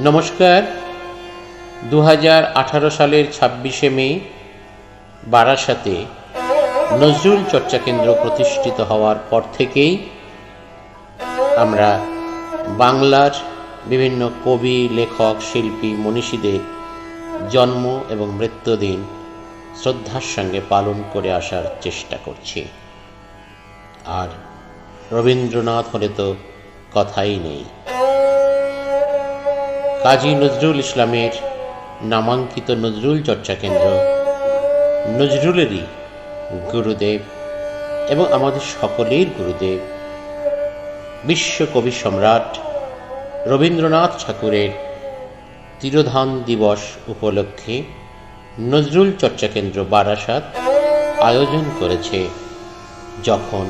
নমস্কার। 2018 সালের 26শে মে বারাসাতে নজরুল চর্চা কেন্দ্র প্রতিষ্ঠিত হওয়ার পর থেকেই আমরা বাংলার বিভিন্ন কবি, লেখক, শিল্পী, মনীষীদের জন্ম এবং মৃত্যুদিন শ্রদ্ধার সঙ্গে পালন করে আসার চেষ্টা করছি। আর রবীন্দ্রনাথ হলে তো কথাই নেই। কাজী নজরুল ইসলামের নামাঙ্কিত নজরুল চর্চা কেন্দ্র নজরুলেরই গুরুদেব এবং আমাদের সকলের গুরুদেব বিশ্বকবি সম্রাট রবীন্দ্রনাথ ঠাকুরের তিরোধান দিবস উপলক্ষে নজরুল চর্চা কেন্দ্র বারাসাত আয়োজন করেছে যখন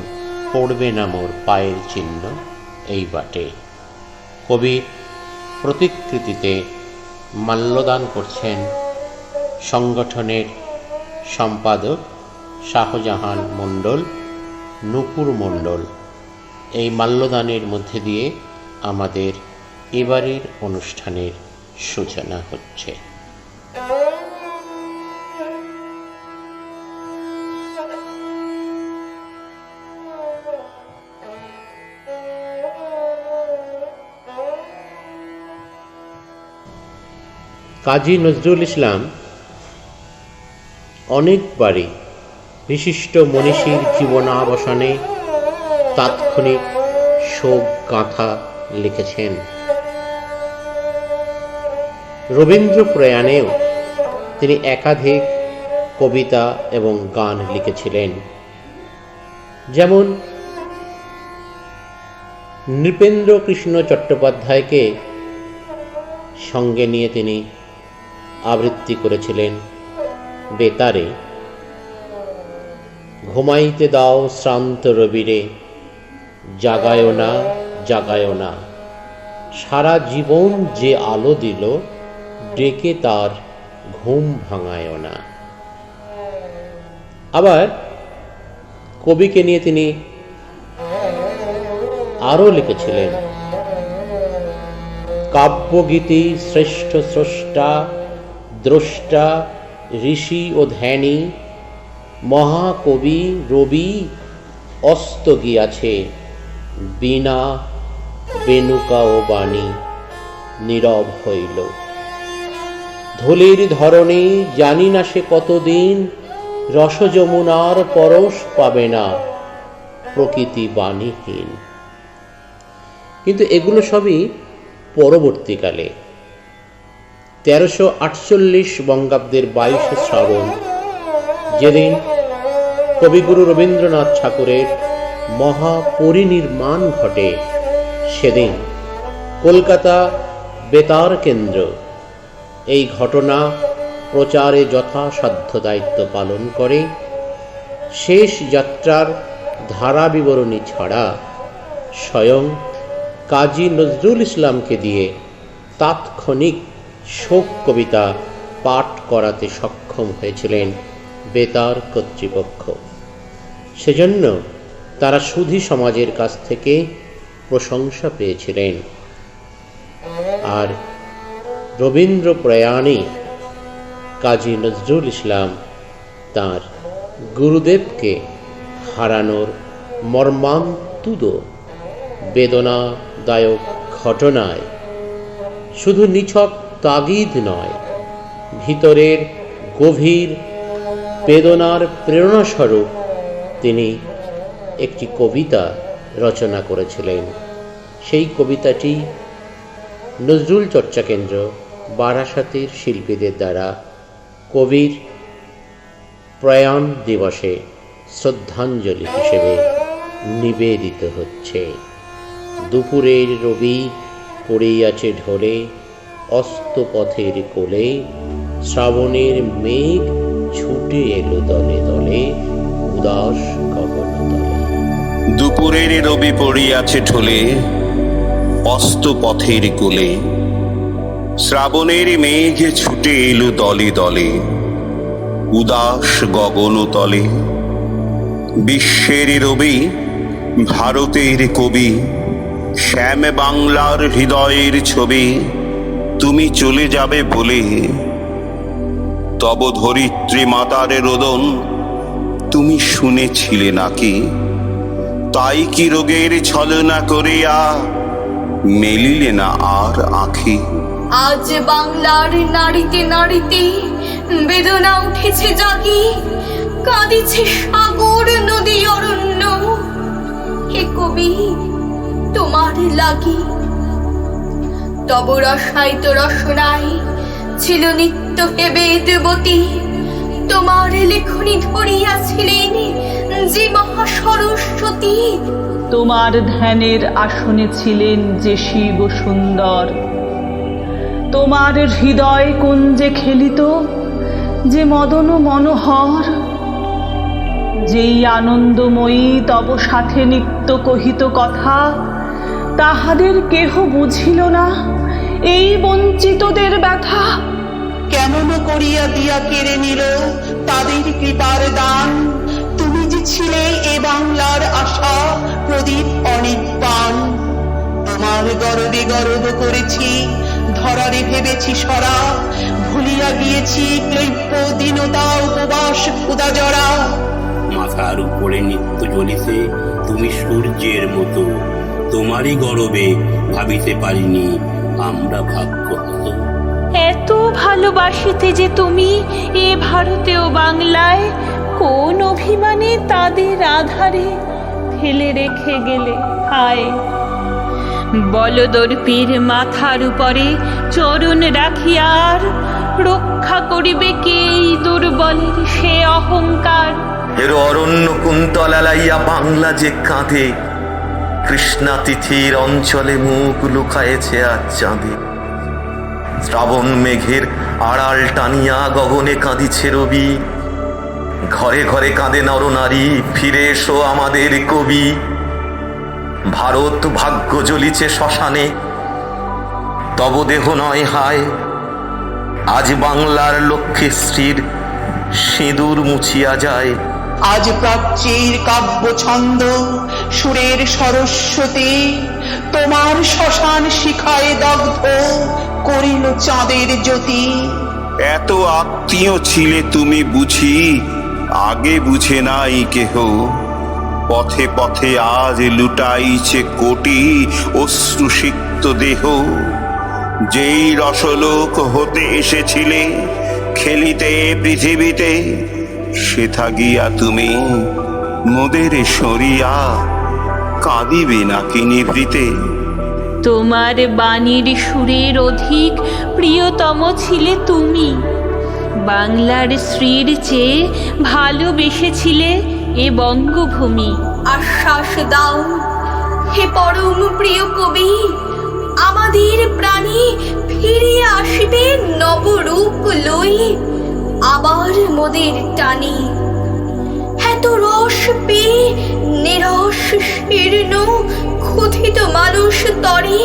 পড়বে না মোর পায়ের চিহ্ন এই বাটে। কবির প্রতিকৃতিতে মাল্যদান করছেন সংগঠনের সম্পাদক শাহজাহান মণ্ডল, নূপুর মণ্ডল। এই মাল্যদানের মধ্যে দিয়ে আমাদের এবারের অনুষ্ঠানের সূচনা হচ্ছে। কাজী নজরুল ইসলাম অনেকবারই বিশিষ্ট মনীষীর জীবনাবসানে তাৎক্ষণিক শোক গাথা লিখেছেন। রবীন্দ্র প্রয়াণেও তিনি একাধিক কবিতা এবং গান লিখেছিলেন। যেমন নৃপেন্দ্র কৃষ্ণ চট্টোপাধ্যায়কে সঙ্গে নিয়ে তিনি আবৃত্তি করেছিলেন বেতারে। ঘুমাইতে দাও শ্রান্ত রবিরে, জাগায় না জাগায় না, সারা জীবন যে আলো দিল, ডেকে তার ঘুম ভাঙায় না। আবার কবিকে নিয়ে তিনি আরো লিখেছিলেন, কাব্যগীতি শ্রেষ্ঠ স্রষ্টা দ্রষ্টা ঋষি ও ধ্যানী, মহাকবি রবি অস্ত গিয়াছে, বীণা বেণুকা ও বাণী নীরব হইল। ধূলির ধরণী জানি না সে কতদিন, রস যমুনার পরশ পাবে না, প্রকৃতি বাণীহীন। কিন্তু এগুলো সবই পরবর্তীকালে। 1348 বঙ্গাব্দের 22শে শ্রাবণ, যেদিন কবিগুরু রবীন্দ্রনাথ ঠাকুরের মহাপরিনির্মাণ ঘটে, সেদিন কলকাতা বেতার কেন্দ্র এই ঘটনা প্রচারে যথাসাধ্য দায়িত্ব পালন করে। শেষ যাত্রার ধারা বিবরণী ছাড়া স্বয়ং কাজী নজরুল ইসলামকে দিয়ে তাৎক্ষণিক শোক কবিতা পাঠ করাতে সক্ষম হয়েছিলেন বেতার কর্তৃপক্ষ। সেজন্য তারা সুধী সমাজের কাছ থেকে প্রশংসা পেয়েছিলেন। আর রবীন্দ্র প্রয়াণে কাজী নজরুল ইসলাম তাঁর গুরুদেবকে হারানোর মর্মান্তুদ বেদনাদায়ক ঘটনায় শুধু নিছক তাগিদ নয়, ভিতরের গভীর বেদনার প্রেরণাস্বরূপ তিনি একটি কবিতা রচনা করেছিলেন। সেই কবিতাটি নজরুল চর্চা কেন্দ্র বারাসাতের শিল্পীদের দ্বারা কবির প্রয়াণ দিবসে শ্রদ্ধাঞ্জলি হিসেবে নিবেদিত হচ্ছে। দুপুরের রবি পড়িয়াছে ঢলে, অস্ত পথের কোলে, শ্রাবণের মেঘ ছুটে এলো দলে দলে, উদাস গগন তলে। দুপুরের রবি পড়িয়াছে ঢলে, অস্ত পথের কোলে, শ্রাবণের মেঘ ছুটে এলো দলে দলে, উদাস গগন তলে। বিশ্বের রবি ভারতের কবি, শ্যাম বাংলার হৃদয়ের ছবি, তুমি চলে যাবে বলে। তব ধরিত্রী মাতার রোদন তুমি শুনেছিলে নাকি? তাই কি রোগের ছলনা করিয়া মেলিলে না আর আঁখি? আজ বাংলার নারীতে নারীতে বেদনা উঠেছে জাগি, কাঁদিছে সাগর নদী অরণ্য। হে কবি, তোমার লাগি তব রসায়িত রসনায় ছিল নিত্য হে বেদবতী। তোমার লেখনী ধরিয়াছিলেন যে মহা সরস্বতী। তোমার ধ্যানের আসনে ছিলেন যে শিব সুন্দর। তোমার হৃদয় কুঞ্জে খেলিত যে মদন মনোহর। যেই আনন্দময়ী তব সাথে নিত্য কহিত কথা, তাহাদের কেহ বুঝিল না এই বঞ্চিতদের ব্যথা। কেমন করিয়া দিয়া কেড়ে নিল তাদের কৃপার দান। তুমি যে ছিলে এ বাংলার আশা প্রদীপ অনির্বাণ। তোমার গরবে গরব করেছি, ধরারে ভেবেছি সরা। ভুলিয়া গিয়েছি ক্লৈপ্য দীনতা উপবাস ক্ষুধা জরা। মাথার উপরে নিত্য জ্বলিছে তুমি সূর্যের মতো। তোমারই গরবে ভাবিতে পারিনি আমরা ভাগ্যহত। এত ভালোবাসিতে যে তুমি এ ভারতে ও বাংলায়, কোন অভিমানে তাদের আধারে ফেলে রেখে গেলে হায়। বলদর্পীর মাথার উপরে চরণ রাখিয়ার, রক্ষা করিবে কে এই দুর্বলের সে অহংকার। এর অরণ্য কুন্তলা লাইয়া বাংলা যে কাঁধে, কৃষ্ণা তিথির অঞ্চলে মুখ লুকায়েছে আজ চাঁদে। শ্রাবণ মেঘের আড়াল টানিয়া গগনে কাঁদিছে রবি। ঘরে ঘরে কাঁদে নরনারী, ফিরে এসো আমাদের কবি। ভারত ভাগ্য জ্বলিছে শ্মশানে, তব দেহ নয় হায়। আজ বাংলার লক্ষ্মীশ্রীর সিঁদুর মুছিয়া যায়। আজ প্রাচ্যের কাব্য ছন্দ সুরের সরস্বতী, তোমার শ্মশান শিখায় দগ্ধ করিল চাঁদের জ্যোতি। এত আত্মীয় ছিলে তুমি বুঝি, আগে বুঝে নাই কেহ। পথে পথে আজ লুটাইছে কোটি অশ্রুসিক্ত দেহ। যেই রসলোক হতে এসেছিলে খেলিতে পৃথিবীতে, সেথা গিয়া তুমি মোদের সরিয়া কাঁদিবে নাকি নিভৃতে? তোমার বাণীর সুরের অধিক প্রিয়তম ছিলে তুমি। বাংলার শ্রীর চেয়ে ভালোবেসেছিলে এ বঙ্গভূমি। আশ্বাস দাও হে পরম প্রিয় কবি, আমাদের প্রাণী ফিরিয়া আসিবে নবরূপ লই, আবার মোদের টানি। এত রস পেয়ে নিরস শীর্ণ ক্ষুধিত মানুষ তরে,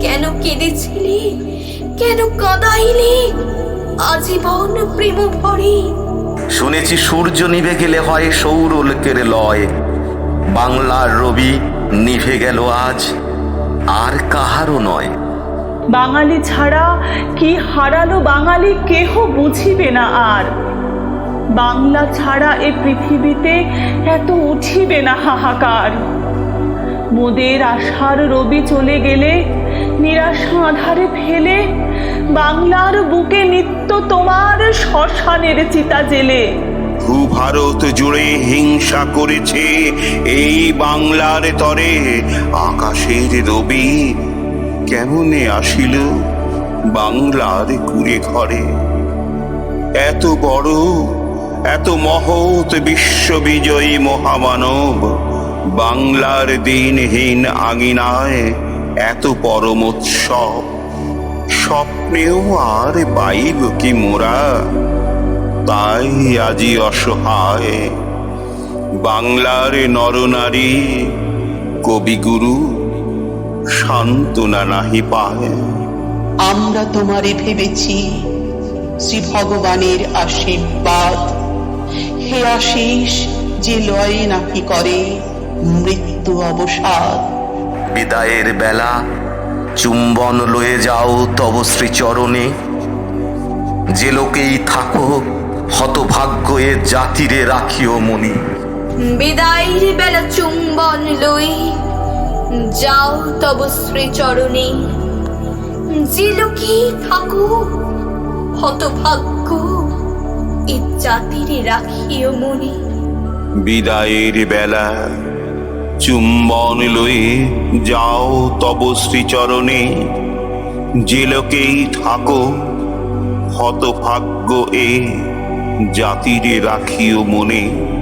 কেন কেঁদেছিলে, কেন কাঁদাইলে আজীবন প্রেম ভরে? শুনেছি সূর্য নিভে গেলে হয় সৌরলোকের লয়। বাংলার রবি নিভে গেল আজ, আর কাহারও নয়। বাঙালি ছাড়া কি হারালো বাঙালি কেহ বুঝিবে না আর। বাংলা ছাড়া এ পৃথিবীতে এত উঠিবে না হাহাকার। মোদের আশার রবি চলে গেলে নিরাশা আধারে ফেলে, বাংলার বুকে নিত্য তোমার শ্মশানের চিতা জেলে। ভূভারত জুড়ে হিংসা করেছে এই বাংলার তরে। আকাশের রবি কেমনে আসিল বাংলার কুড়ে ঘরে? এত বড় এত মহৎ বিশ্ববিজয়ী মহামানব বাংলার দিনহীন আঙিনায় এত পরমোৎসব, স্বপ্নেও আর পাইব কি মোরা? তাই আজি অসহায় বাংলার নরনারী কবিগুরু সান্ত্বনা নাহি পায়। আমরা তোমারে ভেবেছি শ্রী ভগবানের আশীর্বাদ। হে আশিস যে লয় নাকি করে মৃত্যু অবসাদ। বিদায়ের বেলা চুম্বন লয়ে যাও তব শ্রীচরণে। যে লোকেই থাকো হতভাগ্য এ জাতিরে রাখিও মনে। বিদায়ের বেলা চুম্বন লই যাও তব শ্রীচরণে। যে লোকে থাকো হতভাগ্য এ জাতির রাখিও মনে। বিদায়ের বেলা চুম্বন লয়ে যাও তব শ্রীচরণে। যে লোকেই থাকো হতভাগ্য এ জাতিরে রাখিও মনে।